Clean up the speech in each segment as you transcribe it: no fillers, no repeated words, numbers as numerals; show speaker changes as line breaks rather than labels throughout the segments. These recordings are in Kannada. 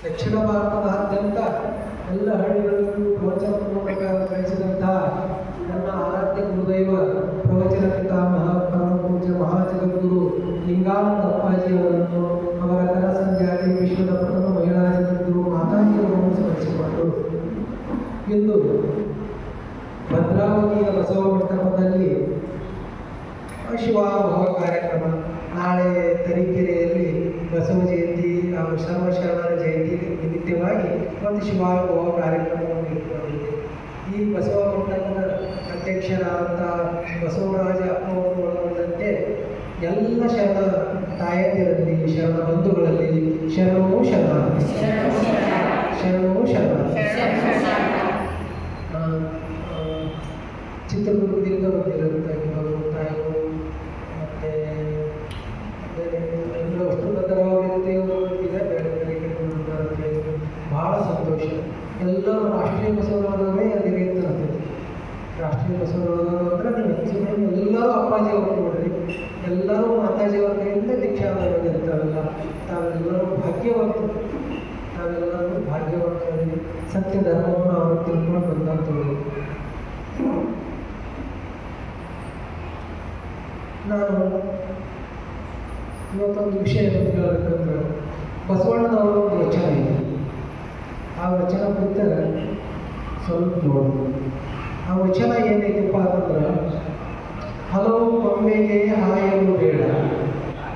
ದಕ್ಷಿಣ ಭಾರತದಾದ್ಯಂತ ಎಲ್ಲ ಹಳ್ಳಿಗಳಲ್ಲೂ ಪ್ರವಚನ ಮೂಲಕ ಕಳಿಸಿದಂತಹ ನನ್ನ ಆರಾಧ್ಯ ಗುರುದೈವ ಪ್ರವಚನ ಪಿತಾಮಹ ಪರಮ ಪೂಜ್ಯ ಮಹಾಜಗದ್ಗುರು ಲಿಂಗಾನಂದ ಅಪ್ಪಾಜಿಯವರನ್ನು ಅವರ ಕನಸಂಜಾಡಿ ವಿಶ್ವದ ಪ್ರಥಮ ಮಹಿಳಾ ಜಗದ್ಗುರು ಮಾತಾಜಿಯವರನ್ನು ಸ್ಮರಿಸಿಕೊಂಡು ಇಂದು ಭದ್ರಾವತಿಯ ಬಸವ ಮಂಟಪದಲ್ಲಿ ಶಿವಾನುಭವ ಕಾರ್ಯಕ್ರಮ, ನಾಳೆ ತರೀಕೆರೆಯಲ್ಲಿ ಬಸವ ಜಯಂತಿ ಸರ್ವಶರಣರ ಜಯಂತಿ ನಿಮಿತ್ತವಾಗಿ ಒಂದು ಶಿವಾನುಭವ ಕಾರ್ಯಕ್ರಮವನ್ನು ಇಟ್ಟುಕೊಂಡಿದೆ. ಈ ಬಸವ ಮಂಟಪದ ಅಧ್ಯಕ್ಷರಾದಂಥ ಬಸವರಾಜ ಅವರು ಒಳಗೊಂಡಂತೆ ಎಲ್ಲ ಶರಣ ತಾಯಂದಿರಲ್ಲಿ, ಶರಣ ಬಂಧುಗಳಲ್ಲಿ ಶರಣವೂ ಶರಣ ಶರಣವೂ ಶರಣ. ಚಿತ್ರದುರ್ಗದಿಂದ ಬಂದಿರುವಂಥ ತಾಯಿಗಳು ಮತ್ತು ಅಷ್ಟು ಭದ್ರಾವತಿಯವರು ಬಂದಿದೆ, ಬೇರೆ ಬೇರೆ ಕಡೆ ಭಾಳ ಸಂತೋಷ. ಎಲ್ಲರೂ ರಾಷ್ಟ್ರೀಯ ಬಸವನವರೇ ಅಲ್ಲಿಗೆ ಅಂತ ಅಂತೈತಿ. ರಾಷ್ಟ್ರೀಯ ಬಸವನವರು ಅಂದರೆ ನೀವು ಹೆಚ್ಚಿನ ಎಲ್ಲರೂ ಅಪ್ಪಾಜಿ ಅವರು ನೋಡ್ರಿ, ಎಲ್ಲರೂ ಮಾತಾಜಿಯವರ ಕೈಯಿಂದ ದೀಕ್ಷಾ ಬಂದಿರ್ತಾರಲ್ಲ, ತಾವೆಲ್ಲರೂ ಭಾಗ್ಯವಂತರು, ತಾವೆಲ್ಲರೂ ಭಾಗ್ಯವಂತರಲ್ಲಿ ಸತ್ಯ ಧರ್ಮವನ್ನು ಅವರು ತಿಳ್ಕೊಂಡು ಬಂದಂಥವರು. ನಾನು ಇವತ್ತೊಂದು ವಿಷಯ ಹೇಳಬೇಕಂದ್ರೆ ಬಸವಣ್ಣನವರ ಒಂದು ವಚನ ಇದೆ. ಆ ವಚನ ಕುರಿತ ಸ್ವಲ್ಪ ನೋಡೋದು. ಆ ವಚನ ಏನೈತಪ್ಪ ಅಂತಂದ್ರೆ, ಹಲವು ಕೊಂಬೆಗೆ ಹಾಯಲು ಬೇಡ,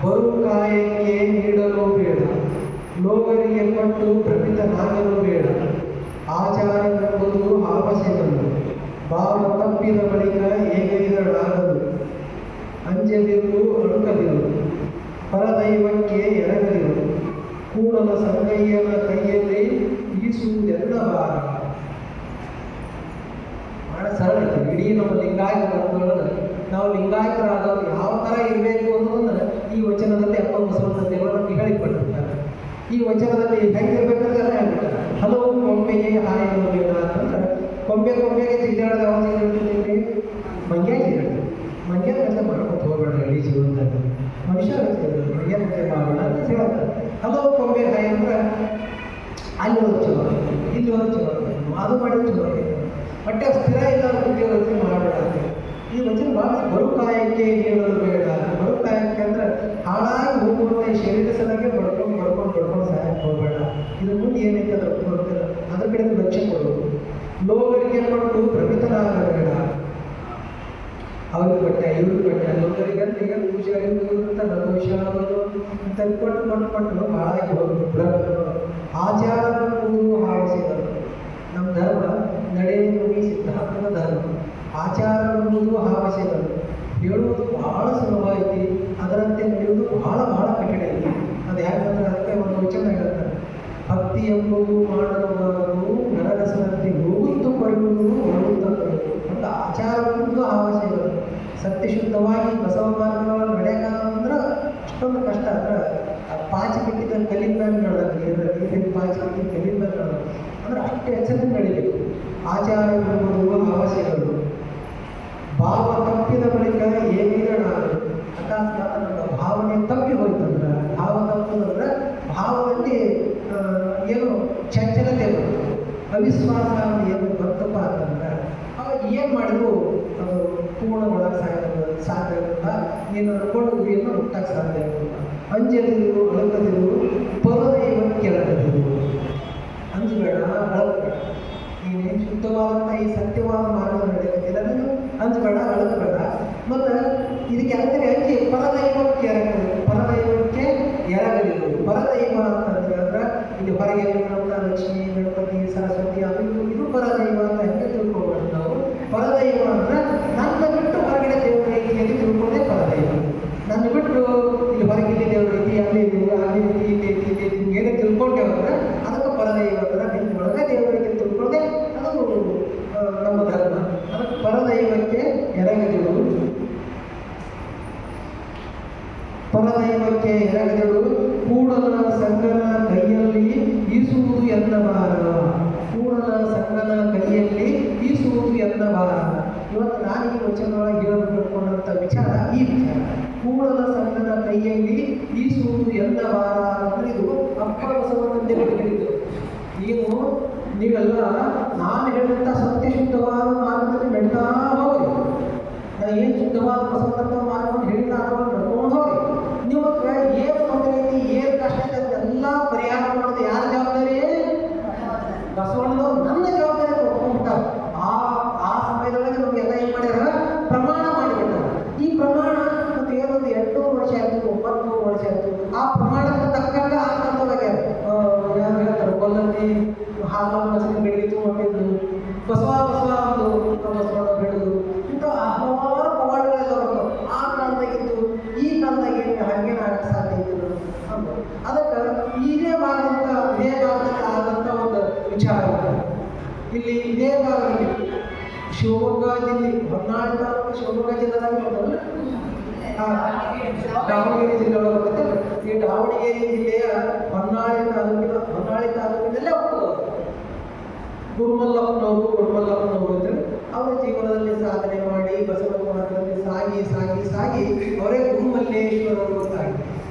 ಬರು ಕಾಯಕ್ಕೆ ನೀಡಲು ಬೇಡ, ಲೋಗರಿಗೆ ಕೊಟ್ಟು ಭ್ರಮಿತನಾಗಲು ಬೇಡ, ಆಚಾರವೆಂಬುದು ಆವಸೆಗಳು, ಭಾವ ತಪ್ಪಿದ ಬಳಿಕ ಏಗೈದಳಾಗದು, ಅಂಜದಿರು ಅಡುಕದಿರು, ಪರದೈವಕ್ಕೆ ಎರಗದಿರು, ಕೂಡಲ ಸಂಗಯ್ಯನ ಕೈಯಲ್ಲಿ ಈಸುವುದೆಲ್ಲ ಭಾರ. ಭಾಳ ಸರಳ ಐತೆ. ಇಡೀ ನಮ್ಮ ಲಿಂಗಾಯತ ಧರ್ಮದೊಳಗೆ ನಾವು ಲಿಂಗಾಯತರಾದವರು ಯಾವ ಥರ ಇರಬೇಕು ಅನ್ನೋದನ್ನು ಈ ವಚನದಲ್ಲಿ ಅಪ್ಪ ಬಸವಣ್ಣ ದೇವರು ನಮಗೆ ಹೇಳಿಕೊಟ್ಟಿರ್ತಾರೆ. ಈ ವಚನದಲ್ಲಿ ಹೆಂಗಿರ್ಬೇಕಂದ್ರೆ ಎಲ್ಲ ಹೇಳ್ಬಿಡ್ತಾರೆ. ಹಲವು ಕೊಂಬೆಗೆ ಹಾಯಲು ಬೇಡ ಅಂತಂದ್ರೆ, ಕೊಂಬೆಗೆ ತಿದ್ದಾಡದ ಯಾವಾಗ ಹೇಳ್ತಿದ್ದೀವಿ, ಮಂಗ್ಯಾಗ ಹೇಳ್ತೀವಿ. ಮಂಗ್ಯಾನಂತೆ ಮಾಡ್ಕೊಂಡು ಹೋಗಬೇಡ ಇಡೀ ಜೀವನದಾಗ, ಮನುಷ್ಯ ಮಂಗ್ಯಾನಂತೆ ಮಾಡೋಣ ಅಂತ ಹೇಳ್ತಾರೆ. ಹಲವು ಕೊಂಬೆ ಹಾಯಿ ಅಂದ್ರೆ ಅಲ್ಲಿ ಒಂದು ಚಲೋ, ಇಲ್ಲಿ ಒಂದು ಚಲೋ, ಅದು ಮಾಡಿದ್ರೆ ಚಲೋ, ಬಟ್ಟೆ ಸ್ಥಿರ ಇಲ್ಲ ಉದ್ಯೋಗಕ್ಕೆ ಮಾಡಬೇಡ ಅಂತ. ಈ ವಚನ ಭಾಳ ಬರುಕಾಯಕ್ಕೆ ಹೇಳೋದು ಬೇಡ. ಬರುಕಾಯಕ್ಕೆ ಅಂದ್ರೆ ಹಾಳಾಗಿ ಹೋಗುವಂಥ ಈ ಶರೀರ ಸಲಕ್ಕೆ ಬಡ್ಕೊಂಡು ಸಹಾಯಕ್ಕೆ ಹೋಗಬೇಡ. ಇದು ಮುಂದೆ ಏನೈತೆ ಅದ್ರ ಗೊತ್ತಿಲ್ಲ, ಅದ್ರ ಕಡೆ ಲಕ್ಷ್ಯ ಕೊಡೋದು. ಲೋಗರಿಗೆ ಕೊಟ್ಟು ಭ್ರಮಿತನಾಗಬೇಡ. ಅವ್ರಿಗೆ ಕೊಟ್ಟೆ ಇವ್ರಿಗೆ ಕೊಟ್ಟೆ, ಲೋಗರಿಗಂತ ಈಗ ಪೂಜೆಗಳಿಂದ ನನ್ನ ವಿಷಯ ಆಗೋದು ಅಂತ ಕೊಟ್ಟು ಹಾಳಾಗಿ ಹೋಗ್ಬಿಟ್ಟು ಆಚಾರವನ್ನು ಹಾವಿಸಿದರು. ನಮ್ಮ ಧರ್ಮ ನಡೆಯುವುದು ಸಿದ್ಧಾಂತದ ಧರ್ಮ. ಆಚಾರವೆಂಬುದು ಹಾವಶ್ಯಕರು. ಹೇಳುವುದು ಬಹಳ ಸುಲಭ ಐತಿ, ಅದರಂತೆ ನಡೆಯುವುದು ಬಹಳ ಕಠಿಣ ಐತಿ. ಅದು ಯಾಕಂದ್ರೆ ಅದಕ್ಕೆ ಒಂದು ವಚನ ಹೇಳ್ತಾರೆ, ಭಕ್ತಿ ಎಂಬುದು ಮಾಡಲು ನರರಸದಂತೆ ಹೋಗುತ್ತು ಕೊಡುವುದು ಹೊರಗುತ್ತ. ಒಂದು ಆಚಾರವೆಂಬುದು ಅವಶ್ಯಕರು. ಸತ್ಯಶುದ್ಧವಾಗಿ ಬಸವ ಮಾರ್ಗಗಳನ್ನು ನಡೆಯಕ ಅಂದ್ರೆ ಅಷ್ಟೊಂದು ಕಷ್ಟ. ಅಂದ್ರೆ ಪಾಚಿ ಬಿಟ್ಟಿದ್ದ ಕಲ್ಲಿನ ಮೇಲೆ ನಡೆದ ನೀರಿನ ಪಾಚಿ ಬಿಟ್ಟಿದ್ದ ಕಲ್ಲಿನ ಮೇಲೆ ನಡೆದ ಅಂದ್ರೆ ಅಷ್ಟು ಎಚ್ಚರಿಕೆ ನಡೀಬೇಕು. ಆಚಾರವೆಂಬುದು ಅವಶ್ಯಕರು. ಭಾವ ತಪ್ಪಿದ ಬಳಿಕ ಏನೇನಾಗದು. ಅಕಸ್ಮಾತ್ ನಮ್ಮ ಭಾವನೆ ತಪ್ಪಿ ಹೋಯ್ತಂದ್ರೆ, ಭಾವ ತಪ್ಪುದಂದ್ರೆ ಭಾವದಲ್ಲಿ ಏನು ಚಂಚಲತೆ ಬರುತ್ತೆ, ಅವಿಶ್ವಾಸ ಏನು ಬರ್ತಪ್ಪ ಅಂತಂದ್ರೆ ಅವಾಗ ಏನು ಮಾಡಿದ್ರು ಅದು ಪೂರ್ಣಗೊಳ್ಳಕ್ಕೆ ಸಾಧ್ಯ ಆಗುತ್ತಾ, ನೀನು ಅನ್ಕೊಂಡು ಗುರಿಯನ್ನು ಮುಟ್ಟಕ್ಕೆ ಸಾಧ್ಯ ಆಗುತ್ತಾ. ಅಂಜದಿರು ಅಳಕದಿರು, ಪರದೈವ ಕೆಳಗದಿರು. ಅಂಜಬೇಡ, ಅಳಕಬೇಡ. ನೀನೇನು ಶುದ್ಧವಾದಂಥ ಈ ಸತ್ಯವಾದ ಮಾರ್ಗ ನಡೆಯುತ್ತಿಲ್ಲ, ನೀನು ಅಂಜಬೇಡ, ಅಳಕಬೇಡ. ಮತ್ತು ಇದಕ್ಕೆ ಅಂದರೆ ಅಂಜಿ ಪರದೈವಕ್ಕೆ ಎರಗದಿರು. ಪರದೈವಕ್ಕೆ ಎರಗದಿರು. ಪರದೈವ ಅಂತಂದ್ರೆ ಇಲ್ಲಿ ಹೊರಗೆ ಲಕ್ಷ್ಮೀ, ಗಣಪತಿ, ಸರಸ್ವತಿ ಅದು ಇದು ಪರದೈವ ಅಂತ ಹೆಂಗೆ ತಿಳ್ಕೊಬಾರ್ದು ನಾವು. ಪರದೈವ ಅಂದ್ರೆ ನನ್ನ ಬಿಟ್ಟು ಹೊರಗಡೆ ದೇವರ ಐತಿ ಅಂತ ತಿಳ್ಕೊಂಡೆ ಪರದೈವ. ನನ್ನ ಬಿಟ್ಟು ಇಲ್ಲಿ ಹೊರಗಿಲ್ಲಿ ದೇವರ ಐತಿ, ಅಲ್ಲಿ ಅಲ್ಲಿ ಇಲ್ಲಿ ಏನೇ ತಿಳ್ಕೊಂಡೇವಂದ್ರೆ ಅದಕ್ಕೆ ಪರದೈವ ಅಂದ್ರೆ ನಿನ್ನ ಒಳಗೆ ದೇವರಿಗೆ ತಿಳ್ಕೊಂಡೆ ಅದು ನಮ್ಮ ಧರ್ಮ. ಅದಕ್ಕೆ ಪರದೈವಕ್ಕೆ ಎರಗದಿರು. ಪರದೈವಕ್ಕೆ ಎರಗದಿರು, ಕೂಡಲ ಸಂಗನ ಕೈಯಲ್ಲಿ ಈಸುವುದು ಎನ್ನಬಾರ. ಕೂಡಲ ಸಂಗನ ಕೈಯಲ್ಲಿ ಈಸುವುದು ಎನ್ನಬಾರ. ಇವತ್ತು ನಾನು ಈ ವಚನದೊಳಗೆ ಹೇಳಬೇಕೊಂಡಂಥ ವಿಚಾರ ಈ ವಿಚಾರ. ಕೂಡಲ ಸಂಗನ ಕೈಯಲ್ಲಿ ಈಸುವುದು ಎನ್ನಬಾರ ಅಂದರೆ ಇದು ಅಪ್ಪ ಬಸವಣ್ಣಂದೇ ಹೇಳಿದ್ದು. ಏನು ನೀವೆಲ್ಲ ನಾನು ಹೇಳಿದಂಥ ಸತ್ಯ ಶುದ್ಧವಾದ ಮಾರ್ಗದಲ್ಲಿ ನಡೀತಾ ಹೋಗಿ ನಾನು ಏನು ಶುದ್ಧವಾದ ಬಸವತತ್ವ ಮಾರ್ಗವನ್ನು ಹೇಳಿದ ನಡ್ಕೊಂಡು ಹೋಗಿ ನಿಮಗೆ ಏನು ತೊಂದರೆ ಐತಿ ಏನು ಕಷ್ಟ ಐತೆ ಅದೆಲ್ಲ ಪರಿಹಾರ ಮಾಡೋದು ಯಾರ ಜವಾಬ್ದಾರಿ? ಬಸವಣ್ಣನವರು ನನ್ನ ಜವಾಬ್ದಾರಿ ಒಪ್ಕೊಂಡ್ಬಿಟ್ಟಾರೆ. ಆ ಸಮಯದೊಳಗೆ ನಮಗೆಲ್ಲ ಏನು ಮಾಡ್ಯಾರ? ಪ್ರಮಾಣ ಮಾಡಿಬಿಟ್ಟಾರೆ. ಈ ಪ್ರಮಾಣ ಮತ್ತು ಏನೊಂದು 800 ವರ್ಷ ಆಯಿತು, 900 ವರ್ಷ ಆಯಿತು. ಆ ಪ್ರಮಾಣಕ್ಕೆ ತಕ್ಕಂಗೆ ಆಗ್ತಂತವಾಗ್ಯಾರ. ಯಾರು ಹೇಳ್ತಾರೆ ಕೊಲ್ಲಲ್ಲಿ ಹಾಲು ಬಸವನ ಬೆಳಗಿತು ಹೊಟ್ಟಿದ್ದು ಬಸವ ಒಂದು ಬಸವಣ್ಣ ಬೆಳೆದು ಇಂಥ ಹಲವಾರು ಪವಾಡಗಳೆಲ್ಲ ಬರ್ತವೆ. ಆ ಕಾಲದಾಗಿತ್ತು, ಈ ಕಾಲದಾಗಿತ್ತು, ಹಾಗೇನು ಆಗಕ್ಕೆ ಸಾಧ್ಯ ಇತ್ತು ಅಂತ. ಅದಕ್ಕೆ ಇದೇ ಭಾಗದಲ್ಲಿ ಆದಂಥ ಒಂದು ವಿಚಾರ ಇಲ್ಲಿ ಇದೇ ಭಾಗದಲ್ಲಿ ಶಿವಮೊಗ್ಗ ಜಿಲ್ಲೆ, ಹೊನ್ನಾಳಿ ತಾಲೂಕು ಶಿವಮೊಗ್ಗ ಜಿಲ್ಲೆದಾಗ ಬರ್ತದೆ. ದಾವಣಗೆರೆ ಜಿಲ್ಲೆ ಬರುತ್ತೆ. ಈ ದಾವಣಗೆರೆ ಜಿಲ್ಲೆಯ ಹೊನ್ನಾಳಿ ತಾಲೂಕಿನಲ್ಲೇ ಹೋಗ್ತದೆ. ಗುರುಮಲ್ಲಪ್ಪನವರು ಅಂದರೆ ಅವರ ಜೀವನದಲ್ಲಿ ಸಾಧನೆ ಮಾಡಿ ಬಸವನ ಮಾರ್ಗದಲ್ಲಿ ಸಾಗಿ ಅವರೇ ಗುರುಮಲ್ಲೇಶ್ವರರು ಅಂತಾಗಿ.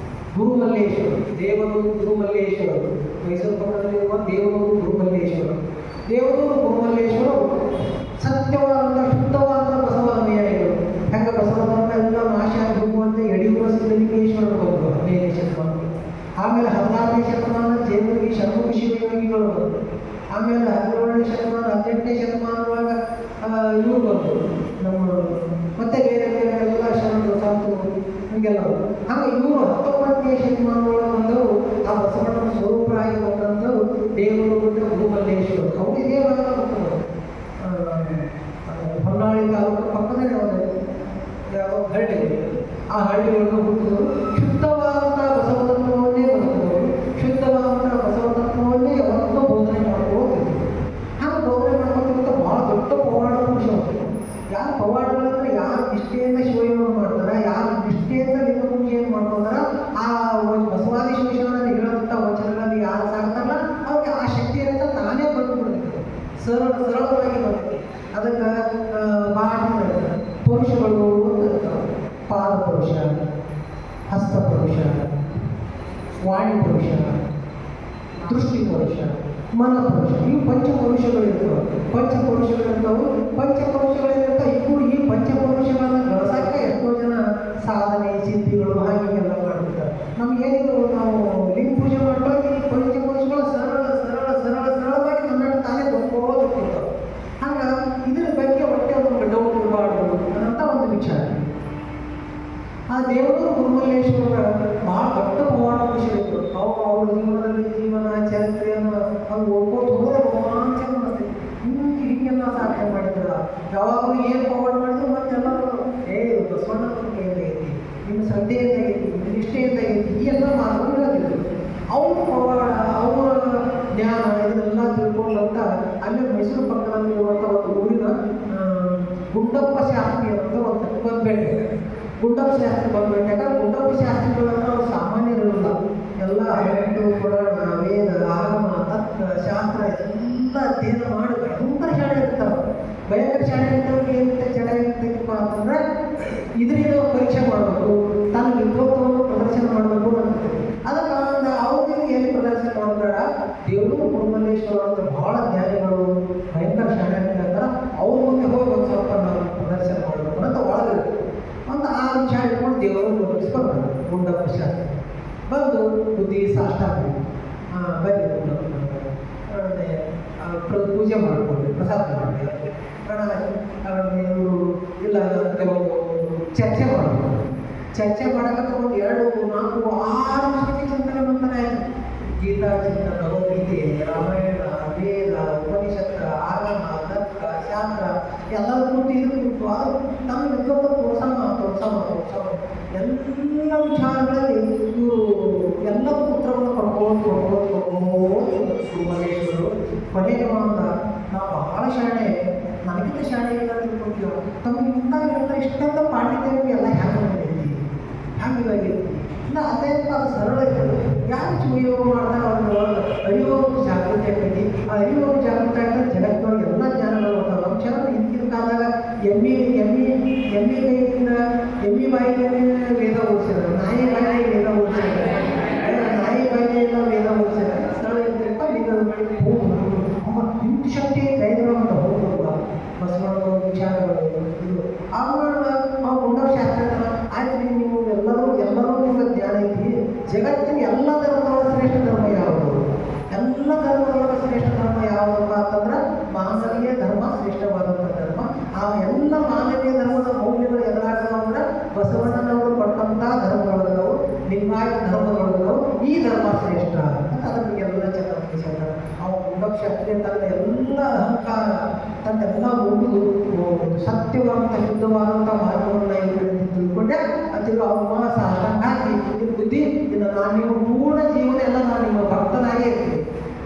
ಗುರುಮಲ್ಲೇಶ್ವರ ದೇವರು ಗುರುಮಲ್ಲೇಶ್ವರರು, ಮೈಸೂರು ಪಟ್ಟಣದಲ್ಲಿರುವ ದೇವರು ಗುರುಮಲ್ಲೇಶ್ವರರು ಸತ್ಯವಾದ ಶುದ್ಧವಾದ ಬಸವ ಅನುಯಾಯಿಗಳು. ಹೆಂಗೆ ಬಸವನ ಎಲ್ಲ ನಾಶ ಆಗುವಂತೆ ಯಡಿಯೂರ ಸಿದ್ದಲಿಂಗೇಶ್ವರರು ಬಂದರು 15ನೇ ಶತಮಾನ. ಆಮೇಲೆ 16ನೇ ಶತಮಾನ ಜೇವರ್ಗಿ ಷಣ್ಮುಖ ಶಿವಯೋಗಿಗಳು ಬಂದರು. ಆಮೇಲೆ 17ನೇ ಶತಮಾನ 18ನೇ ಶತಮಾನದೊಳಗೆ ಇವರು ಬಂದರು, ನಮ್ಮ ಮತ್ತೆ ಬೇರೆ ಎಲ್ಲ ಶರಣರು ಸಾಂತರು ಹೀಗೆಲ್ಲ. ಹಾಗೆ ಇವರು 19ನೇ ಶತಮಾನದೊಳಗೆ ಬಂದವರು ಆ ಬಸವಣ್ಣನ ಸ್ವರೂಪರಾಗಿ ಬಂದಂಥವು ದೇವರು ಗುಡ್ಡ ಗುರುಮಲ್ಲೇಶ್ವರ. ಅವರು ಇದೇ ಭಾಗ ಹೊನ್ನಾಳಿ ತಾಲೂಕು ಪಕ್ಕನೇ ಯಾವ ಹಳ್ಳಿ, ಆ ಹಳ್ಳಿಗಳನ್ನು ಹುಟ್ಟಿದವರು ಶುದ್ಧವಾದಂಥ ಬಸವತತ್ವವನ್ನೇ ಬದುಕಿದವರು, ಶುದ್ಧವಾದಂಥ ಬಸವತತ್ವವನ್ನೇ ಯಾವತ್ತೂ ಬೋಧನೆ ಮಾಡ್ಕೋತಿದ್ರು. ಹಾಗೆ ಬೋಧನೆ ಮಾಡ್ಕೋತಿರ್ತ ಭಾಳ ದೊಡ್ಡ ಪವಾಡ ಪುರುಷ. ಯಾರು ಪವಾಡಗಳಂದ್ರೆ ಯಾರು ನಿಷ್ಠೆಯಿಂದ ಶಿವಯೋಗ ಮಾಡ್ತಾರೆ, ಯಾರು ನಿಷ್ಠೆಯಿಂದ ಲಿಂಗ ಪೂಜೆಯನ್ನು ಮಾಡ್ಕೊಂಡ್ರೆ ಆ ಬಸವಾದಿ ಶಿವಶರಣರಲ್ಲಿ ಹೇಳುವಂಥ ವಚನಗಳಲ್ಲಿ ಯಾರು ಸಾಕ್ತಾರಲ್ಲ ಅವ್ರಿಗೆ ಆ ಶಕ್ತಿ ಇರುತ್ತೆ, ತಾನೇ ಬಂದು ಬಿಡುತ್ತೆ, ಸರಳವಾಗಿ ಬರುತ್ತೆ. ಅದಕ್ಕೆ ಭಾಳ ಪುರುಷಗಳು ಪಾದ ಪುರುಷ, ಹಸ್ತ ಪುರುಷ, ವಾಣಿ ಪುರುಷ, ದೃಷ್ಟಿ ಪುರುಷ, ಮನ ಪುರುಷ, ಇವು ಪಂಚಪುರುಷಗಳಿರ್ತವೆ. ಪಂಚಪುರುಷಗಳಿರ್ತಾವೆ. ಈ ಪಂಚಪುರುಷಗಳನ್ನು ಗಳಿಸಕ್ಕೆ ಎಷ್ಟೋ ಜನ ಸಾಧನೆ ಸಿದ್ಧಿಗಳು ಹಾಗೆಲ್ಲ ಮಾಡ್ಬಿಡ್ತಾರೆ. ನಮಗೇನಿದ್ರು ನಾವು ಲಿಂಗ ಪೂಜೆ ಮಾಡುವಾಗ ಈ ಪಂಚಪುರುಷಗಳು ಸರಳವಾಗಿ ನನ್ನನ್ನು ತಾನೇ ಗೊತ್ತಿರ್ತಾವೆ. ಹಂಗೆ ಇದ್ರ ಬಗ್ಗೆ ಒಟ್ಟೆ ಒಂದು ಡೌಟ್ ಇರಬಾರ್ದು ಅಂತ ಒಂದು ವಿಚಾರ. ಆ ದೇವರು ಗುರುಮಲ್ಲೇಶ್ವರ ಭಾಳ ದೊಡ್ಡ ಪವಾಡ ಪುರುಷರಿದ್ರು. ಅವ್ರ ಜೀವನ ಚರಿತ್ರೆಯನ್ನು ಅವ್ರು ಓದ್ಕೊಂಡು ಹೋದರೆ ರೋಮಾಂಚನ ಅನ್ನಿಸ್ತೈತಿ. ಹೀಗೆಲ್ಲ ಸಾಧನೆ ಮಾಡಿದ್ರ ಯಾವಾಗಲೂ ಏನು ಪವಾಡ ಮಾಡಿದ್ರು ಮತ್ತೆಲ್ಲರೂ ಬಸವಣ್ಣ ಕೈಯಾಗೈತಿ, ನಿಮ್ಮ ಶ್ರದ್ಧೆಯಿಂದಾಗೈತಿ, ನಿಮ್ಮ ನಿಷ್ಠೆಯಿಂದಾಗೈತಿ, ಈ ಎಲ್ಲ ಮಾತುಗಳು ಹೇಳ್ತಿದ್ರು. ಅವ್ರ ಪವಾಡ, ಅವರ ಜ್ಞಾನ ಇದನ್ನೆಲ್ಲ ತಿಳ್ಕೊಂಡಂತ ಅಲ್ಲೇ ಮೈಸೂರು ಪಕ್ಕದಲ್ಲಿರುವಂಥ ಒಂದು ಊರಿನ ಗುಂಡಪ್ಪ ಶಾಸ್ತ್ರಿ ಅಂತ ಒಂದು ಬಂದ್ಬೇಟೆ. ಗುಂಡಪ್ಪ ಶಾಸ್ತ್ರಿ ಬಂದ್ಬೇಟೆ. ಯಾಕಂದ್ರೆ ಗುಂಡಪ್ಪ ಶಾಸ್ತ್ರಿಗಳಂದ್ರೆ ಅವ್ರು ಸಾಮಾನ್ಯರಿರಲ್ಲ. ಎಲ್ಲ ಹೆಣ್ಣು ಪುರಾಣ ವೇದ ಆಗಮ ತತ್ವ ಶಾಸ್ತ್ರ ಎಲ್ಲ ಅಧ್ಯಯನ ಮಾಡಿ ಭಯಂಕರ ಶಾಲೆ ಇರ್ತಾವೆ. ಭಯಂಕರ ಶಾಲೆ ಇರ್ತವ್ರಿಗೆ ಏನಿರುತ್ತೆ ಜಡ ಇರ್ತೈತಪ್ಪ ಅಂತಂದ್ರೆ ಇದರಿಂದ ಪರೀಕ್ಷೆ ಮಾಡಬೇಕು, ತನ್ನ ವಿದ್ವತ್ವವನ್ನು ಪ್ರದರ್ಶನ ಮಾಡಬೇಕು ಅಂತ. ಅದಕ್ಕೆ ಅವ್ರಿಗೆ ಎಲ್ಲಿ ಪ್ರದರ್ಶನ ಮಾಡಬೇಡ, ದೇವರು ಗುರುಮಲ್ಲೇಶ್ವರ ಅಂತ ಭಾಳ ಜ್ಞಾನಿಗಳು ಭಯಂಕರ ಶಾಲೆ ಇರ್ತಾರೆ, ಅವ್ರ ಮುಂದೆ ಹೋಗಿ ಒಂದು ಸ್ವಲ್ಪ ನಾವು ಪ್ರದರ್ಶನ ಮಾಡಬೇಕು ಅಂತ ಒಳಗಿರುತ್ತೆ. ಒಂದು ಆ ವಿಚಾರ ಇಟ್ಕೊಂಡು ದೇವರು ಗುರುತಿಸ್ಕೊಂಡು ಗುಂಡಪ್ಪ ಶಾಸ್ತ್ರಿ ಬಂದು ಬುದ್ಧಿ ಸಾಷ್ಟಾಂಗ ಬನ್ನಿ ಪೂಜೆ ಮಾಡಿಕೊಂಡು ಪ್ರಸಾದ ಮಾಡಿ ಇವರು ಇಲ್ಲ ಕೆಲವೊಂದು ಚರ್ಚೆ ಮಾಡಬೇಕು. ಚರ್ಚೆ ಮಾಡಕ್ಕೆ ಒಂದು 2, 4, 6 ವರ್ಷಕ್ಕೆ ಚಿಂತನೆ ಮಂಥನ ಆಯಿತು. ಗೀತಾ ಚಿಂತನ, ಭಗವದ್ಗೀತೆ, ರಾಮಾಯಣ, ವೇದ, ಉಪನಿಷತ್ತ, ಆಗಮ, ತರ್ಕ, ಶಾಸ್ತ್ರ ಎಲ್ಲರೂ ಕೂತು ಇದು ಕೂತು ಅದು ನಮ್ಮ ವಿದ್ವತ್ತು ತೋರ್ಸಮ ಎಲ್ಲ ವಿಚಾರಗಳಲ್ಲಿ ಇವರು ಎಲ್ಲ ಪುತ್ರವನ್ನು ಪಡ್ಕೊಂಡು ಗುರುಮಲ್ಲೇಶ್ವರರು ಕೊನೆಗೆ ಅಂತ ನಾವು ಬಹಳ ಶಾಣೆ, ನನಗಿಂತ ಶಾಣೆ ಇಲ್ಲ ತಿಳ್ಕೊಂತೀವ, ತಮಗೆ ಇಂಥ ಇಷ್ಟೊಂದು ಪಾಂಡಿತ್ಯಕ್ಕೆ ಎಲ್ಲ ಹ್ಯಾಂಗೆ ಬಂದೈತಿ, ಹ್ಯಾಂಗಿವಾಗಿರ್ತಿ ಇಲ್ಲ ಅದೇ ಅದು ಸರಳ ಇರ್ತದೆ. ಯಾರು ಶಿವಯೋಗ ಮಾಡ್ತಾರೆ ಅವ್ರ ಅರಿಯೋಗ ಜಾಗೃತಿ ಆಗ್ತೈತಿ. ಆ ಅರಿಯೋಗ ಜಾಗೃತಿ ಆಗಿದ್ರೆ ಜಗತ್ತೊಳಗೆ ಎಲ್ಲ ಜ್ಞಾನಗಳು ಬರ್ತಾವೆ. ನಮ್ಮ ಶರಣ ಹಿಂದಿನ ಕಾಲದಾಗ ಎಮ್ಮಿ ಕೈಯಿಂದ ಎಮ್ಮಿ ಬಾಯಿಗೆ ವೇದ ಓದಿಸ್ಯಾರ, ನಾಯಿ ಬಾಯಿಗೆ ವೇದ ಓದಿಸ್ಯಾರ, ನಾಯಿ ಬಾಯಿಗೆಲ್ಲ ವೇದ ಓದಿಸ್ಯಾರ. ಸರಳ ಇರ್ತೈತ ವೇದ ಕ್ಷತ್ರಿಯ ತನ್ನ ಎಲ್ಲ ಅಹಂಕಾರ ತನ್ನೆಲ್ಲ ಮುಗಿದು ಸತ್ಯವಂತ ಶುದ್ಧವಾದಂಥ ಮಾರ್ಗವನ್ನು ಇವರು ತಿಳ್ಕೊಂಡೆ ಅಂತಿದ್ರು ಅವಮಾನ ಸಾಧನ ಹಾಕಿ ಇದು ಬುದ್ಧಿ ಇನ್ನು ನಾನು ನಿಮ್ಮ ಪೂರ್ಣ ಜೀವನ ಎಲ್ಲ ನಾನು ನಿಮ್ಮ ಭಕ್ತನಾಗೇ ಇರ್ತೀನಿ.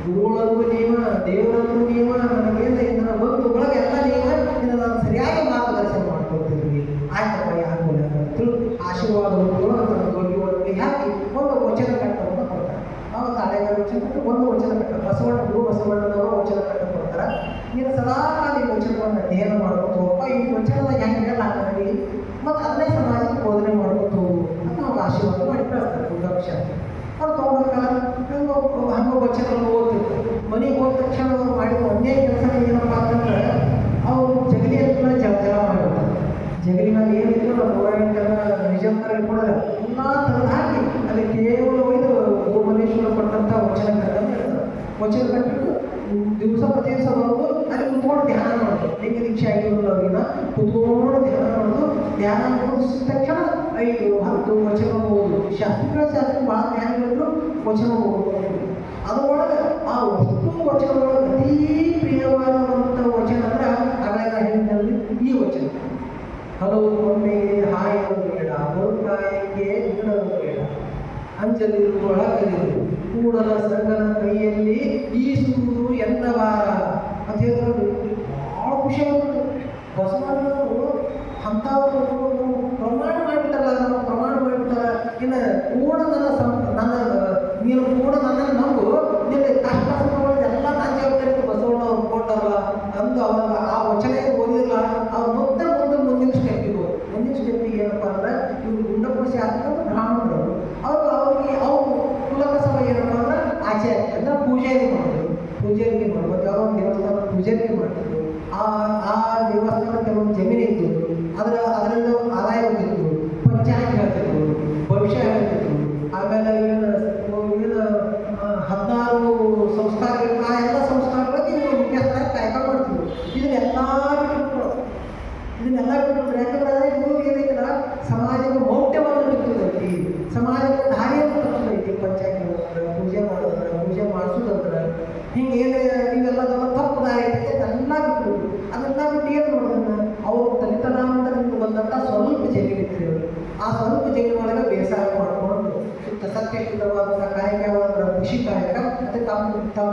ಗುರುಗಳಂದು ನಿಯಮ, ದೇವರಂದು ನಿಯಮ, ನನಗೇನು ನನ್ನ ಬಂಧು ಒಳಗೆ ಎಲ್ಲ ನಿಯಮ ಇನ್ನು ನಾನು ಸರಿಯಾಗಿ ಮಾರ್ಗದರ್ಶನ ಮಾಡ್ಕೊಳ್ತಿದ್ವಿ. ಆಯ್ತಪ್ಪ ಯಾರಿಲ್ಲ ಅಂತೇಳಿ ಆಶೀರ್ವಾದಗಳು ತನ್ನ ದೊಡ್ಡವರಿಗೆ ಹಾಕಿ ಒಂದು ವಚನ ಕಟ್ಟವನ್ನು ಕೊಡ್ತಾರೆ. ನಾವು ತಾಳೆಗಾರ ವಚನ ಕಟ್ಟ ಒಂದು ವಚನ ಕಟ್ಟ ಬಸವಣ್ಣ ಗುರು ಬಸವಣ್ಣನವರು ವಚನ ಕಟ್ಟ ಕೊಡ್ತಾರೆ. ನೀನು ಸದಾ ಈ ವಚನವನ್ನು ಅಧ್ಯಯನ ಮಾಡ್ಕೊತ ಹೋಗಪ್ಪ, ಈ ವಚನದ ಹೆಂಗೆ ಹಾಕಿ ಮತ್ತು ಅದನ್ನೇ ಸಮಾಜಕ್ಕೆ ಬೋಧನೆ ಮಾಡ್ಕೊತ ಹೋಗು ಅಂತ ನಾವು ಆಶೀರ್ವಾದ ಮಾಡಿ ಕಳಿಸ್ತಾರೆ. ಗುರುದಕ್ಷ ಅವ್ರು ತೊಗೊಂಡ್ರೆ ಹಂಗೆ ವಚನವನ್ನು ಓದ್ತಿರ್ತಾರೆ. ಮನೆಗೆ ಹೋದ ತಕ್ಷಣ ಅವ್ರು ಮಾಡಿದ ಒಂದೇ ಕೆಲಸ ಏನಪ್ಪ ಅಂತಂದ್ರೆ ಅವರು ಜಗಲಿ ಎಲ್ಲ ಜಲ ಮಾಡಿರ್ತಾರೆ. ಜಗಲಿನಲ್ಲಿ ಏನಿದ್ರು ನಾವು 108 ನಿಜಂತರ ಕೂಡ ಎಲ್ಲ ಥರದ ಹಾಕಿ ಅಲ್ಲಿ ಕೇವಲ ಒಯ್ದು ಗೋಮಲೇಶ್ವರ ಕೊಟ್ಟಂಥ ವಚನ ಕಟ್ಟಂತ ವಚನ ಕಟ್ಟಿಟ್ಟು ದಿವಸ ಪ್ರತಿ ದಿವಸ ಬರೋದು ಅಲ್ಲಿ ಕುತ್ಕೊಂಡು ಧ್ಯಾನ ಮಾಡೋದು. ಲಿಂಗ ದೀಕ್ಷೆ ಆಗಿರೋದು ಅವ್ರಿಗಿನ ಕುತ್ಕೊಂಡು ಧ್ಯಾನ ಮಾಡೋದು. ಧ್ಯಾನ ಮುಗಿಸಿದ ತಕ್ಷಣ 5-10 ವಚನ ಓದು. ಶಾಸ್ತ್ರ ಭಾಳ ಜ್ಞಾನಿಗಳಿದ್ರು ವಚನ ಓದೋದು. ಅದರೊಳಗೆ ಆ ಅಷ್ಟು ವಚನದೊಳಗೆ ಅತೀ ಪ್ರಿಯವಾದಂಥ ವಚನ ಅಂದ್ರೆ ಆಗಾಗ ಹೇಳಿದ್ದಲ್ಲಿ ಈ ವಚನ ಹಲವು ಒಮ್ಮೆಗೆ ಹಾಯಲು ಬೇಡ, ಬರುತ್ತಾಯಿಗೆ ನೀಡಲು ಬೇಡ, ಅಂಜಲಿರು ಒಳಗಲಿರು ಕೂಡಲ ಸಂಗನ ಕೈಯಲ್ಲಿ ಈಸುವುದು ಎಂದವಾರ ಅಂತ ಹೇಳಿದ್ರು. ಭಾಳ ಖುಷಿ ಆಗುತ್ತೆ. ಬಸವಣ್ಣವರು ಅಂಥವರು ಪ್ರಮಾಣ ಮಾಡಿಬಿಟ್ಟಾರ, ನಾವು ಪ್ರಮಾಣ ಮಾಡಿಬಿಟ್ಟಾರ. ಇನ್ನು ಕೂಡ ನನ್ನ ನೀನು ಕೂಡ ನನ್ನನ್ನು ನಂಬು, ನಿನ್ನ ಕಷ್ಟ ಸುಖಗಳೆಲ್ಲ ನನ್ನ ಜವಾಬ್ದಾರಿ ಬಸವಣ್ಣವ್ರು ಕೊಟ್ಟಲ್ಲ ಅಂದು ಅವಾಗ ಆ ವಚನ ಓದಿಲ್ಲ. ಅವ್ರು ಮುಂದಿನ ಸ್ಟೆಪ್ಪಿಗೆ ಮುಂದಿನ ಸ್ಟೆಪ್ಪಿಗೆ ಏನಪ್ಪ ಅಂದ್ರೆ ಇವ್ರು ಗುಂಡಪುರುಷ ಶಾಸ್ತ್ರ ಬ್ರಾಹ್ಮಣರು ಅವ್ರಿಗೆ ಅವ್ರು ಕುಲಕ ಸಭೆ ಏನಪ್ಪ ಅಂದ್ರೆ ಆಚಾರ್ಯ ಅಂದ್ರೆ ಪೂಜಾರಿ ಮಾಡೋದು. ಪೂಜಾರಿಗೆ ಮಾಡ್ಬೋದು. ಯಾವ ಒಂದು ದೇವಸ್ಥಾನ ಪೂಜಾರಿಗೆ ಮಾಡ್ತಿದ್ರು. ಆ ದೇವಸ್ಥಾನ ಕೆಲವೊಂದು ಜಮೀನು ಇರ್ತಿದ್ರು. ಅದರಿಂದ ಆದಾಯ ಬಂದಿದ್ರು. ಪಂಚಾಯತ್ ಹೇಳ್ತಿದ್ರು, ಭವಿಷ್ಯ ಹೇಳ್ತಿದ್ರು. ಆಮೇಲೆ ಏನು 16 ಸಂಸ್ಕಾರಗಳು, ಆ ಎಲ್ಲ ಸಂಸ್ಕಾರಗಳಿಗೆ ಇವರು ಮುಖ್ಯಸ್ಥರಾಗಿ ಕಾಯ್ಕ ಮಾಡ್ತಿದ್ರು. ಇದನ್ನೆಲ್ಲ ಬಿಟ್ಟರು. ಯಾಕಂದ್ರೆ ಇದು ಏನೈತಲ್ಲ ಸಮಾಜದ ಮೌಢ್ಯವನ್ನು ಬಿತ್ತುದೈತಿ, ಸಮಾಜದ ದಾರಿಯನ್ನು ತಪ್ಪುದೈತಿ. ಪಂಚಾಯತ್ ಪೂಜೆ ಮಾಡೋದ್ರ, ಪೂಜೆ ಮಾಡಿಸೋದಂದ್ರ ಹಿಂಗೆ ಏನು ಇವೆಲ್ಲದೆಲ್ಲ ತಪ್ಪು ದಾರಿ ಐತೆ ಅದೆಲ್ಲ ಬಿಟ್ಟು ಅದೆಲ್ಲ ಬಿಟ್ಟು ಏನು ಮಾಡೋದನ್ನ ಅವರು ತಲೆತಲಾಂತರದಿಂದ ಬಂದಂಥ ಸ್ವಲ್ಪ ಜಮೀನು ಇರ್ತೀವಿ ಅವರು. ಆ ಸ್ವಲ್ಪ ಜಮೀನು ಒಳಗೆ ಬೇಸಾಯ ಮಾಡಿಕೊಂಡು ಶುದ್ಧ ಸತ್ಯಶುದ್ಧವಾದ ಕಾಯಕವಾದ ಕೃಷಿ ಕಾಯಕ ಮತ್ತು ತಮ್ಮ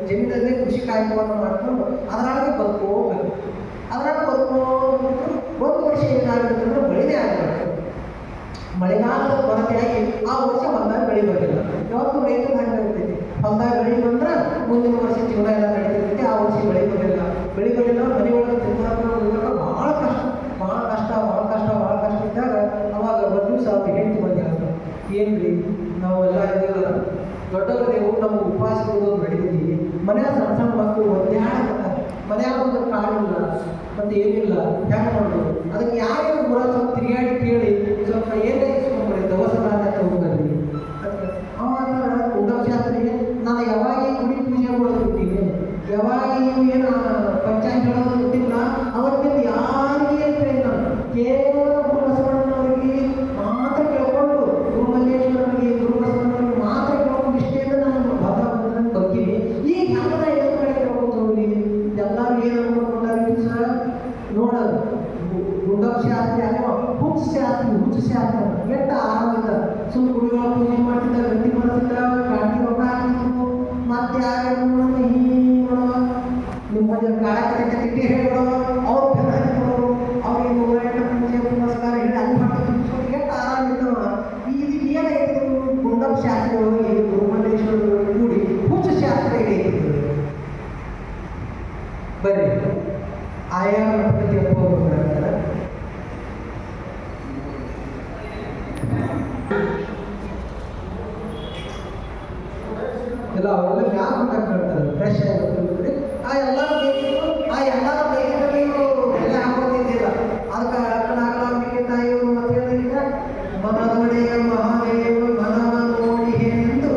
ಜಮೀನಲ್ಲೇ ಕೃಷಿ ಕಾಯಕವನ್ನು ಮಾಡಿಕೊಂಡು ಅದರೊಳಗೆ ಬದುಕೋಬೇಕು. ಅದರಾಗ ಒಂದು ವರ್ಷ ಏನಾಗುತ್ತೆ ಅಂದ್ರೆ ಬೆಳೆದೇ ಆಗಬೇಕು. ಮಳೆಗಾಲದ ಕೊರತೆಯಾಗಿ ಆ ವರ್ಷ ಹೊಲದಾಗ ಬೆಳೆ ಬರಲಿಲ್ಲ. ಯಾವತ್ತು ರೈತರು ಹಾಗೆ ಇರ್ತೈತಿ, ಹೊಲದಾಗ ಬೆಳೆ ಬಂದ್ರೆ ಮುಂದಿನ ವರ್ಷ ಜೀವನ ಎಲ್ಲ ನಡೀತಿರ್ತೈತಿ. ಆ ವರ್ಷ ಬೆಳೆ ಬರಲಿಲ್ಲ ಮನೆಯೊಳಗೆ ತಿನ್ನೋಕೆ ಭಾಳ ಕಷ್ಟ ಇದ್ದಾಗ ಅವಾಗ ಒಂದು ದಿವಸ ಅವ್ರು ಹೆಂಡತಿ ಬಂದು ಹೇಳ್ತಾರೆ, ಏನು ರೀ ನಾವೆಲ್ಲ ಇದೆಲ್ಲ ದೊಡ್ಡವರೇವು ನಮ್ಗೆ ಉಪವಾಸ ಕೊಡೋದು ನಡೀತೀವಿ, ಮನೆಯಾಗ ಸಣ್ಣ ಮಕ್ಕಳು ಒಂದೇ ಹಾಡಕತ್ತಾರೆ, ಮನೆಯಾಗ ಒಂದು ಕಾಳಿಲ್ಲ ಮತ್ತು ಏನಿಲ್ಲ, ಹೆಂಗೆ ಮಾಡೋದು? ಅದಕ್ಕೆ ಯಾರು ಗುರ ಸ್ವಲ್ಪ ತಿರುಗಾಡಿ ಕೇಳಿ ಸ್ವಲ್ಪ ಏನೇ ಇಸ್ಕೊಂಡ್ಬರಿ ದವಸದಾನ ಹೋಗಲಿ ಅದಕ್ಕೆ ಅವಾಗ ಉದವಶಾಸ್ತ್ರಿಗೆ ನಾನು ಯಾವಾಗ ಗುಡಿ ಪೂಜೆ ಮಾಡೋದಿರ್ತೀನಿ, ಯಾವಾಗ ನೀವು ಏನು ಪಂಚಾಯತ್ ಹೇಳೋದು ಬಿಟ್ಟಿಲ್ಲ, ಅವತ್ತಿಂದ ಯಾರಿಗೆ ನಾನು ಕೇವಲ ಗುರುಬಸವಣ್ಣನವರಿಗೆ ಮಾತ್ರ ಕೇಳ್ಕೊಂಡು, ಗುರುಮಲ್ಲೇಶ್ವರನಿಗೆ ಗುರುಬಸವಣ್ಣನವರಿಗೆ ಮಾತ್ರ ಕೇಳ್ಕೊಂಡು ಇಷ್ಟೇಂದ್ರ ನಾನು ಭಗವಂತನ ಬರ್ತೀನಿ. ಈಗ ಹೆಂಗದ ಎಷ್ಟು ಕಡೆ ಕೇಳ್ಕೊಂಡು ಹೋಗಿ ಎಲ್ಲರೂ ಏನು ಅನ್ಕೊಂಡ್ರೆ ಸರ್ ನೋಡೋದು ಗುಂಡಪಶಾಸ್ತ್ರಿ ಅಥವಾ ಹುಚ್ಚಶಾಸ್ತ್ರ ಎಷ್ಟು ಆರಾಮಿದ್ದ. ಸುಮ್ಮ ಗುಡಿಗಳ ಪೂಜೆ ಮಾಡ್ತಿದ್ದ, ಗಟ್ಟಿ ಬರ್ತಿದ್ದ, ಗಾಡಿ ರೊಕ್ಕ ಹಾಕಿದ್ರು, ಮತ್ತೆ ಯಾರು ನಿಮ್ಮ ಕಾಳಕ್ಕೆ ತಿಟ್ಟಿ ಹೇಳ್ಬಿಡೋದು, ಅವ್ರು ಬೆನ್ನ ಹಾಕಿಬಿಡೋರು, ಅವ್ರಿಗೆ 108 ಪೂಜೆ ಪುನಸ್ಕಾರ ಹೇಳಿ ಅಲ್ಲಿ ಮಾಡ್ತಿದ್ರು. ಎಷ್ಟು ಆರಾಮಿದ್ದವ. ಇದು ಏನಾಯ್ತು ಗುಂಡಪಶಾಸ್ತ್ರಿಗಳು ಗುರುಮಲ್ಲೇಶ್ವರಗಳು ಕೂಡಿ ಹುಚ್ಚಶಾಸ್ತ್ರ ಏನಾಯ್ತಿದ್ರು. ಬರ್ರಿ ಆಯಾ ಗಣಪತಿ ಹಬ್ಬ ಬರ್ತಾರೆ. ಎಲ್ಲ ಅವೆಲ್ಲ ಮ್ಯಾಕ್ ಮಾಡ್ತಾರೆ ಫ್ರೆಶ್ ಆಗಿರ್ತಾರೆ. ಆ ಎಲ್ಲರ ಬೇಕಿದ್ರೆ ನೀವು ಎಲ್ಲ ಹಾಕೋತಿದ್ದಿಲ್ಲ. ಅದಕ್ಕೆ ಅಕ್ಕನಾಗಲಾಂಬಿಕೆ ತಾಯಿಯವರು ಮತ್ತೆ ಹೇಳಿದ್ರೆ ಮನದೊಡೆಯ ಮಹಾದೇವ ಮನವ ನೋಡಿ ಎಂದು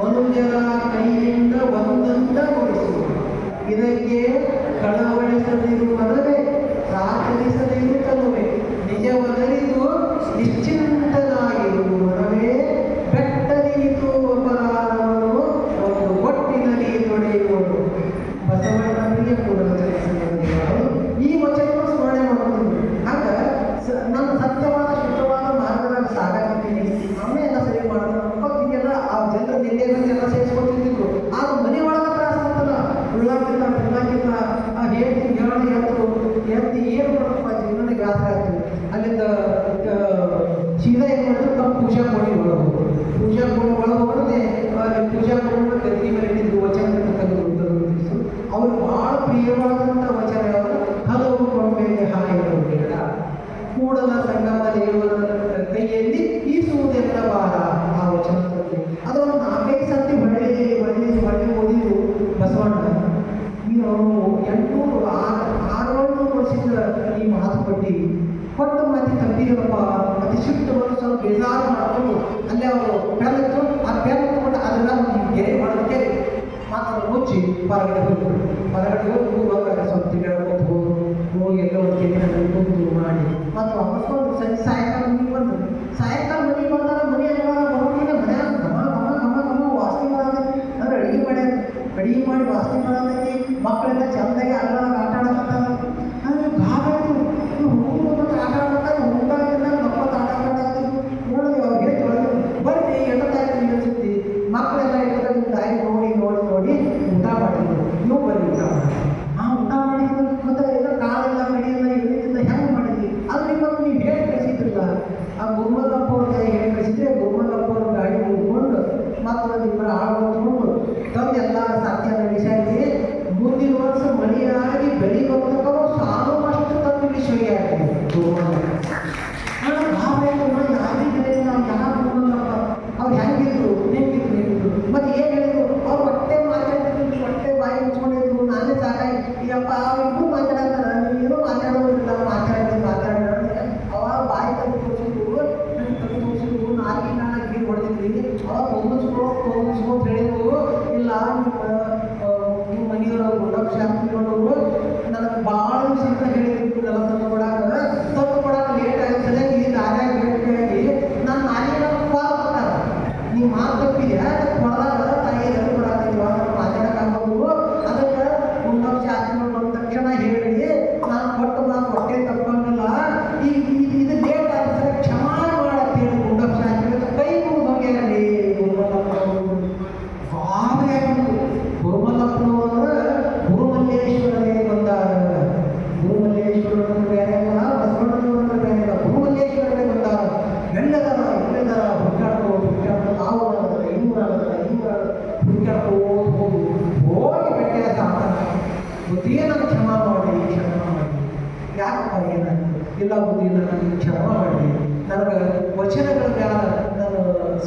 ಮನುಜರ ಕೈಯಿಂದ ಒಂದೊಂದ ಕೊಡಿಸುವುದು. ಇದಕ್ಕೆ ಕಳವಳಿಸದಿರುವುದವೇ ಪ್ರಾರ್ಥಿಸದಿರುತ್ತಲವೇ ನಿಜವದರಿದು ನಿಶ್ಚಿಂತನಾಗಿರುವುದವೇ ಬೆಟ್ಟದೀತು ಅಪರಾಧವನ್ನು ಒಂದು ಒಟ್ಟಿನಲ್ಲಿ ತೊಡೆಯುವುದು. ಎದ್ದು ಏನು ಮಾಡಪ್ಪ ಜೀವನ ವ್ಯಾಸರ ಆಯ್ತು. ಅಲ್ಲಿಂದ ಸೀದಾ ಏನು ಮಾಡಿದ್ರು ತಮ್ಮ ಪೂಜಾ ಕೋಣಿ ಒಳಗೆ ಪೂಜಾ ಕೋಣಿ ಒಳಗೆ ಹೋಗದೆ ಪೂಜಾ ಕೋಣಿ ಗದ್ದಿ ಮೇಲೆ ಇಟ್ಟಿದ್ರು ವಚನ ತೆಗೆದು ಅವ್ರಿಗೆ ಭಾಳ ಪ್ರಿಯವಾದಂಥ ವಚನ ಯಾವುದು? ಹಲವು ಕೊಂಬೆಗೆ ಹಾಯಿಗಳು ಬೇಡ, ಕೂಡಲ ಸಂಗಮ ದೇವರ ಕೈಯಲ್ಲಿ ಈಸುವುದೆಲ್ಲ ಭಾರ. ಆ ವಚನ ಅದೊಂದು 4-5 ಸರ್ತಿ ಹೊಳ್ಳಿ ಓದಿದ್ರು ಬಸವಣ್ಣ. ನೀನು 600 ವರ್ಷದ ಈ ಮಾತು ಕೊಟ್ಟು ಮತ್ತೆ ತಪ್ಪಿರಪ್ಪ ಮತ್ತೆ ಶಿಫ್ಟ್ ಬಂದು ಸ್ವಲ್ಪ ಬೇಜಾರು ಮಾಡಿಕೊಂಡು ಅಲ್ಲೇ ಅವರು ಪೆನ್ ಇತ್ತು, ಆ ಪೆನ್ ತಗೊಂಡು ಅದನ್ನ ಗೆರೆ ಮಾಡೋದಕ್ಕೆ ಮಾತಾಡೋ ಮುಚ್ಚಿ ಹೊರಗಡೆ ಹೋಗಿ ಸ್ವಲ್ಪ ತಿಂಗಳು ಹೋಗಿ ಎಲ್ಲ ಒಂದು ಕೆರೆ ಕುಂತು ಮಾಡಿ ಮತ್ತು ವಾಪಸ್ ಸಂಜೆ ಸಾಯಂಕಾಲ ಮನೆಗೆ ಬಂದು ಸಾಯಂಕಾಲ ಮನೆಗೆ ಬಂದಾಗ ಮನೆಯಲ್ಲಿ ಬರೋದಿಲ್ಲ. ಮನ್ಯಾಗ ಘಮ ವಾಸನೆ ಮಾಡೋದಕ್ಕೆ ಅಂದ್ರೆ ಅಡಿಗೆ ಮಾಡಿ ವಾಸನೆ ಮಾಡೋದಕ್ಕೆ ಮಕ್ಕಳೆಲ್ಲ ಚೆಂದಾಗಿ ಅಲ್ಲ ಆಟ ಆಡಕತ್ತಾರ. ಗಾಬರಿ ಹುಡುಗರು ಮತ್ತು ಆಟ ಆಡ್ತಾರೆ, ಹುಡುಗಾಗಿಲ್ಲ ಮಕ್ಕಳು ಆಟ ಆಡಕತ್ತಿದ್ರು. ನೋಡಿದ್ವಿ ಅವ್ರು ಹೇಳಿ ಬರ್ರಿ ಎಟ್ಟದಾಯ್ತು ಅನಿಸುತ್ತೆ. ಮಕ್ಕಳೆಲ್ಲ ಎಟ್ಟದಾಗ ತಾಯಿ ನೋಡಿ ಊಟ ಮಾಡಿದ್ರು. ನೀವು ಬರ್ರಿ ಊಟ ಮಾಡಿ. ಊಟ ಮಾಡಿದ್ರು ಮತ್ತೆ ಎಲ್ಲ ಕಾಳೆಲ್ಲ ಕಡಿಯೆಲ್ಲ ಎಲ್ಲಿಂದ ಹೆಂಗೆ ಮಾಡಿದ್ವಿ ಆದ್ರೆ ಇವಾಗ ನೀವು ಹೇಳಿ ಕಳಿಸಿದ್ರಲ್ಲ. ಆ ಗುರುಮಲ್ಲಪ್ಪ ಅವ್ರ ಕೈ ಹೇಳಿ ಕಳಿಸಿದ್ರೆ ಗುರುಮಲ್ಲಪ್ಪ ಅವ್ರ ಗಾಡಿ ಹೋಗ್ಕೊಂಡು ಮತ್ತೊಂದು ಇಬ್ಬರು ಆಳು ಹೊತ್ಕೊಂಡು ತಂದೆಲ್ಲ ಸತ್ಯ ನಡೆಸಾಗಿ ಮುಂದಿನ ವರ್ಷ ಮಳೆಯಾಗಿ ಬೆಳಿ ಬರ್ತಕ್ಕೋ ಸಾಲುವಷ್ಟು ತಂದು ವಿಷಯ ಆಗಿದೆ ಗುರುಮಲ್ಲ. ಅವ್ರು ಹೆಂಗಿದ್ರು ನೆನಪಿದ್ರು ಮತ್ತೆ ಏನು ಹೇಳಿದ್ರು ಅವ್ರು ಹೊಟ್ಟೆ ಮಾತಾಡ್ತಿದ್ರು, ಹೊಟ್ಟೆ ಬಾಯಿ ಮುಚ್ಕೊಂಡಿದ್ರು. ನಾನೇ ಸಾಕಾಗಿ ಈಗಪ್ಪ ಅವ್ರಿಗೂ ಮಾತಾಡ್ತಾರೆ, ನೀವೇನೋ ಮಾತಾಡೋದಿಲ್ಲ ಮಾತಾಡಿದ್ರೆ ಅವಾಗ ಬಾಯಿ ತಂದು ತೋರಿಸಿದ್ರು, ನಾಲ್ಕು ನೀರು ಹೊಡೆದಿದ್ರಿ. ಅವಾಗ ಹೊಂದಿಸ್ಕೊಂಡು ಹೇಳಿದ್ರು, ಇಲ್ಲ ನಿಮ್ಮ ಮನೆಯವರು ಗುಂಡಪ್ಪ ಶಾಸ್ತ್ರಿಗಳು ನನಗೆ ಭಾಳ ವಿಷಯ ಹೇಳಿದ್ರು ಎಲ್ಲ ತಂದು ಕೊಡಾಕ ಲೇಟ್ ಆಗಿರ್ತದೆ. ಈ ದಾರ್ಯಾಗ ಲೇಟಾಗಿ ನಾನು ನಾನೇ ಕೊಡ್ತಾರೆ ನೀವು ಮಾತು ತಪ್ಪಿದೆ ಕೊಡದಾಗ ತಾಯಿ ಎದು ಕೊಡಾಕಿದ್ವಿ ಮಾತಾಡೋಕ್ಕಾಗಬಹುದು. ಅದಕ್ಕೆ ಗುಂಡಪ್ಪ ಶಾಸ್ತ್ರಿಗಳು ಬಂದ ತಕ್ಷಣ ಹೇಳಿ ನಾನು ಕೊಟ್ಟು ಮಾತು ಹೊಟ್ಟೆ ತಪ್ಪಂಗಿಲ್ಲ, ಇದು ಲೇಟ್ ಆಗಿದ್ರೆ ಕ್ಷಮಾ ಮಾಡತ್ತೇಳಿ ಗುಂಡಪ್ಪ ಶಾಸ್ತ್ರಿಗಳು ಕೈ ಮುಗಿದೋಗ್ಯಾರಲ್ಲಿ. ಗುರುಮಲ್ಲಪ್ಪನವರು ಗುರುಮಲ್ಲೇಶ್ವರರೇ ಬಂದಾರ. ಗುರುಮಲ್ಲೇಶ್ವರರು ಬೇರೆ ಅಲ್ಲ, ಬಸವಣ್ಣನವರು ಬೇರೆ ಅಲ್ಲ, ಗುರುಮಲ್ಲೇಶ್ವರರೇ ಬಂದಾರ. ಎಲ್ಲದರ ಹುಡುಕಾಡ್ಕೋ ನಾವು ಹೋಗಿ ಬೆಟ್ಟೆ ಸಾಕ್ತಾನೆ. ಬುದ್ಧಿಯೇ ನಾನು ಕ್ಷಮಾ ಮಾಡಿ ಯಾಕಪ್ಪ ಏನಾಯ್ತು? ಇಲ್ಲ ಬುದ್ಧಿ ನನಗೆ ಕ್ಷಮಾ ಮಾಡಿ, ನನಗೆ ವಚನಗಳ ಮ್ಯಾಲ ನಾನು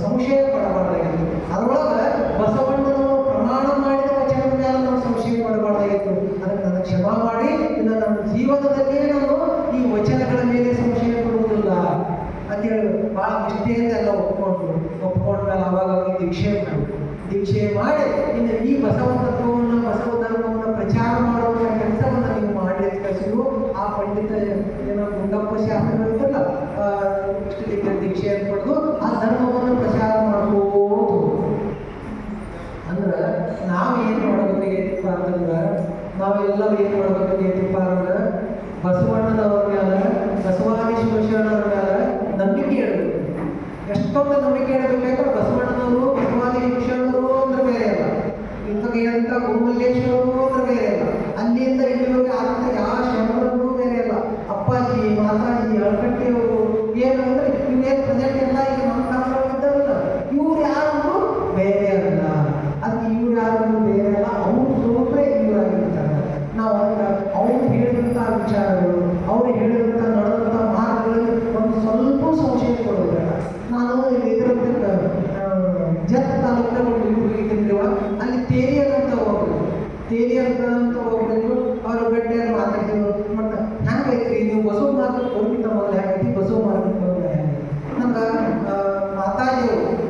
ಸಂಶಯ ಪಡಬಾರ್ದಾಗಿತ್ತು. ಅದರೊಳಗೆ ಬಸವಣ್ಣನವರು ಪ್ರಮಾಣ ಮಾಡಿದ ವಚನದ ಮೇಲೆ ನಾನು ಸಂಶಯ ಪಡಬಾರ್ದಾಗಿತ್ತು. ಅದಕ್ಕೆ ನನಗೆ ಕ್ಷಮಾ ಮಾಡಿ, ಇಲ್ಲ ನನ್ನ ಜೀವನದಲ್ಲಿಯೇ ನಾನು ಈ ವಚನಗಳ ಮೇಲೆ ಸಂಶಯ ಪಡುವುದಿಲ್ಲ ಅಂತೇಳಿ ಭಾಳ ನಿಷ್ಠೆಯಿಂದ ಎಲ್ಲ ಒಪ್ಕೊಂಡ್ಮೇಲೆ ಅವಾಗ ದೀಕ್ಷೆ ಮಾಡಿ ಇನ್ನು ಈ ಬಸವ ತತ್ವವನ್ನು ಬಸವ ಧರ್ಮವನ್ನು ಪ್ರಚಾರ ಮಾಡುವಂಥ ಕೆಲಸವನ್ನು ನೀವು ಮಾಡಿ ಅಂತ ಕಳಿಸಿದ್ರು. ಆ ಪಂಡಿತ ಏನೋ ಗುಂಡಪ್ಪ ಶಾಸ್ತ್ರಿಗಳು ಇದ್ದಲ್ಲ, ಇಷ್ಟು ದೀಕ್ಷೆಯನ್ನು ಪಡೆದು ಆ ಧರ್ಮವನ್ನು ಪ್ರಚಾರ ಮಾಡ್ಬೋದು. ಅಂದ್ರೆ ನಾವೇನು ಮಾಡಬೇಕಾಗೈತಿಪ್ಪ ಅಂತಂದ್ರೆ ನಾವೆಲ್ಲರೂ ಏನು ಮಾಡಬೇಕಾಗೈತಿಪ್ಪ ಅಂದ್ರೆ ಬಸವಣ್ಣನವ್ರ ಮೇಲೆ ಬಸವಾದೀಶ್ವರನವ್ರ ಮೇಲೆ ನಂಬಿಕೆ ಇಡಬೇಕು. ಎಷ್ಟೊಂದು ನಂಬಿಕೆ ಇಡಬೇಕಾದ್ರೆ ಬಸವಣ್ಣನವರು ಬಸವಾದೀಶ್ವರನವರು ಅಂದ್ರೆ ಬೇರೆ ಅಲ್ಲ, ಇಂಥ ಗುರುಮಲ್ಲೇಶ್ವರರು ಅಂದ್ರೆ ಬೇರೆ ಅಲ್ಲ, ಅಲ್ಲಿಂದ ಇಲ್ಲಿವರೆಗೆ ಆದಂಥ ಯಾವ ಶರಣರು ಬೇರೆ ಅಲ್ಲ. ಅಪ್ಪಾಜಿ ಮಾತಾಜಿ ಅಳಕಟ್ಟಿಯವರು ಏನು ಅಂದ್ರೆ ಇವೇನು ಪ್ರೆಸೆಂಟ್ ಎಲ್ಲ ಈಗ ನಮ್ಮ ಕಾಲದಲ್ಲಿದ್ದಾರಲ್ಲ, ಇವ್ರು ಯಾರು ಬೇರೆ ಅಲ್ಲ. ಅದಕ್ಕೆ ಇವ್ರು ಯಾರು ಬೇರೆ ಅಲ್ಲ, ಅವ್ರು ಸ್ವರೂಪೇ ಇವರಾಗಿರ್ತಾರೆ. ನಾವು ಅವ್ರು ಹೇಳಿದಂಥ ವಿಚಾರಗಳು, ಅವ್ರು ಹೇಳಿದಂಥ ನಡೆದಂಥ ಮಾರ್ಗಗಳಲ್ಲಿ ಒಂದು ಸ್ವಲ್ಪ ಸಂಶಯ ಕೊಡೋದಿಲ್ಲ. ನಾನು ಇದರಂತೆ ಜತ್ ತಾಲೂಕಿನ ಒಂದು ಊರು ಹೋಗಿದ್ದೀನಿ, ಅಲ್ಲಿ ತೇರಿಯದಂತ ಒಬ್ಬರು ಅವ್ರ ಬೆಟ್ಟೆಯಲ್ಲಿ ಮಾತಾಡ್ತಿದ್ರು. ಮತ್ತು ಹೆಂಗೈತ್ರಿ ನೀವು ಬಸವ ಮಾರ್ಗ ಹೋಗಿದ್ದ ಮೊದಲು ಹೆಂಗೈತಿ ಬಸವ ಮಾರ್ಗ ನಂಗೆ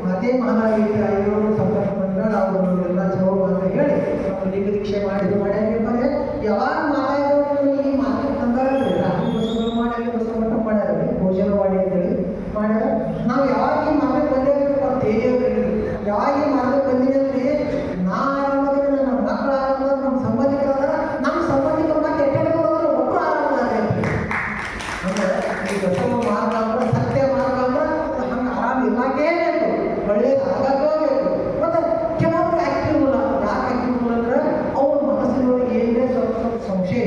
ಮಾತೆ ಮಹಾರಾಜಿ ತಾಯಿಯವರು ಸಂಪರ್ಕ ಮಂಡಳ ಅವರು ಎಲ್ಲ ಚಲೋ ಅಂತ ಹೇಳಿ ಲಿಂಗ ದೀಕ್ಷೆ ಮಾಡಿ ಇದು ಮಾಡ್ಯಾರ. ಯಾವಾಗ ಮಾತಾಡಿದ್ರು ಈ ಮಾತು ತಂದಾರೆ ರಾತ್ರಿ ಬಸವರು ಮಾಡಿ ಬಸವ ಮಠ ಮಾಡ್ಯಾರ, ಭೋಜನವಾಡಿ ಅಂತೇಳಿ ಮಾಡ್ಯಾರ. ನಾವು ಯಾವಾಗ ಈ ಮಾರ್ಗಕ್ಕೆ ಬಂದೇವ್ರಿ ತೇರಿಯವ್ರು ಯಾವಾಗ ಈ ಮಾರ್ಗಕ್ಕೆ ಬಂದಿದ್ದೀವಿ ನಾರಾದ್ರೆ ನಮ್ಮ ಮಕ್ಕಳು ಆರಾಮದ, ನಮ್ಮ ಸಂಬಂಧಿಕರಾದ ನಮ್ಮ ಸಂಬಂಧಿಕರ ಮತ್ತೆ ಎಟ್ಟೆಡ್ಕೊಳ್ಳೋದ್ರೆ ಒಬ್ಬರು ಆರಾಮದಾರೆ. ಅಂದ್ರೆ ಈ ಬಸವ ಮಾರ್ಗ ಅಂದ್ರೆ ಸತ್ಯ ಮಾರ್ಗ ಅಂದ್ರೆ ಹಂಗೆ ಆರಾಮ ಇಲ್ಲಾಕೇ ಬೇಕು, ಒಳ್ಳೇದು ಆಗಕ್ಕೇ ಬೇಕು. ಮತ್ತು ಕೆಲವರು ಆಕ್ಟಿವ್ ಇಲ್ಲ. ಯಾಕೆ ಆಕ್ಟಿವ್ ಇಲ್ಲ ಅಂದ್ರೆ ಅವ್ರ ಮನಸ್ಸಿನೊಳಗೆ ಏನೇ ಸ್ವಲ್ಪ ಸಂಶಯ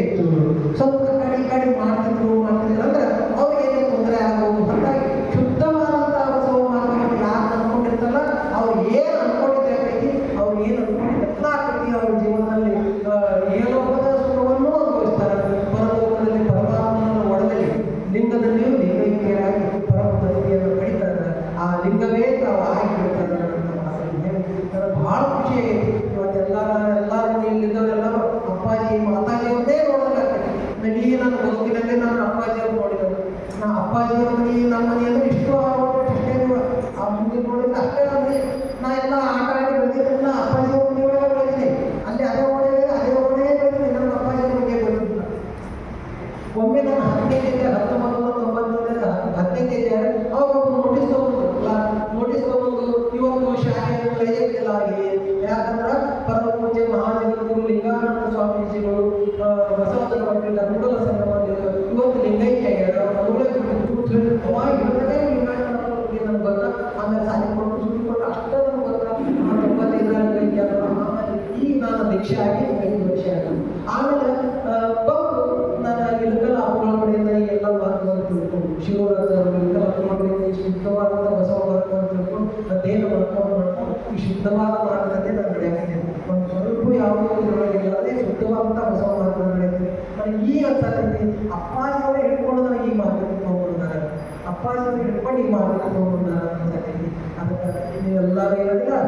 ಆಗಿ 5 ವರ್ಷ ಆಗಿ ಆಮೇಲೆ ಬಂದು ನಾನು ಇಳಕಲ್ ಅಪ್ಪಗಳ ಕಡೆಯಿಂದ ಎಲ್ಲ ಮಾರ್ಗವನ್ನು ತಿಳ್ಕೊಂಡು ಶಿವರಾಜ ಇಳಕಲ್ ಅಪ್ಪಗಳ ಕಡೆಯಿಂದ ಈ ಶುದ್ಧವಾದಂಥ ಬಸವ ಮಾರ್ಗವನ್ನು ತಿಳ್ಕೊಂಡು ಅಧ್ಯಯನ ಮಾಡ್ಕೊಂಡು ಈ ಶುದ್ಧವಾದ ಮಾರ್ಗದಲ್ಲಿ ನಾನು ನಡೆಯಾಕಿದ್ದೇನೆ. ಒಂದು ಸ್ವಲ್ಪ ಯಾವುದೋ ಇಲ್ಲದೆ ಶುದ್ಧವಾದಂಥ ಬಸವ ಮಾರ್ಗ ನಡೆಯುತ್ತೆ. ನನಗೆ ಈಗ ಅನ್ಸತ್ತೈತಿ ಅಪ್ಪಾಜಿಯವರೇ ಹಿಡ್ಕೊಂಡು ನನಗೆ ಈ ಮಾರ್ಗಕ್ಕೆ ತಗೊಂಡ್ಬಂದಾರ, ಅಪ್ಪಾಜಿಯವರು ಹಿಡ್ಕೊಂಡು ಈ ಮಾರ್ಗಕ್ಕೆ ತಗೊಂಡ್ಬಂದಾರ ಅನ್ಸತ್ತೈತಿ. ಅದಕ್ಕೆ ನೀವೆಲ್ಲರೂ ಏನಂದ್ರೆ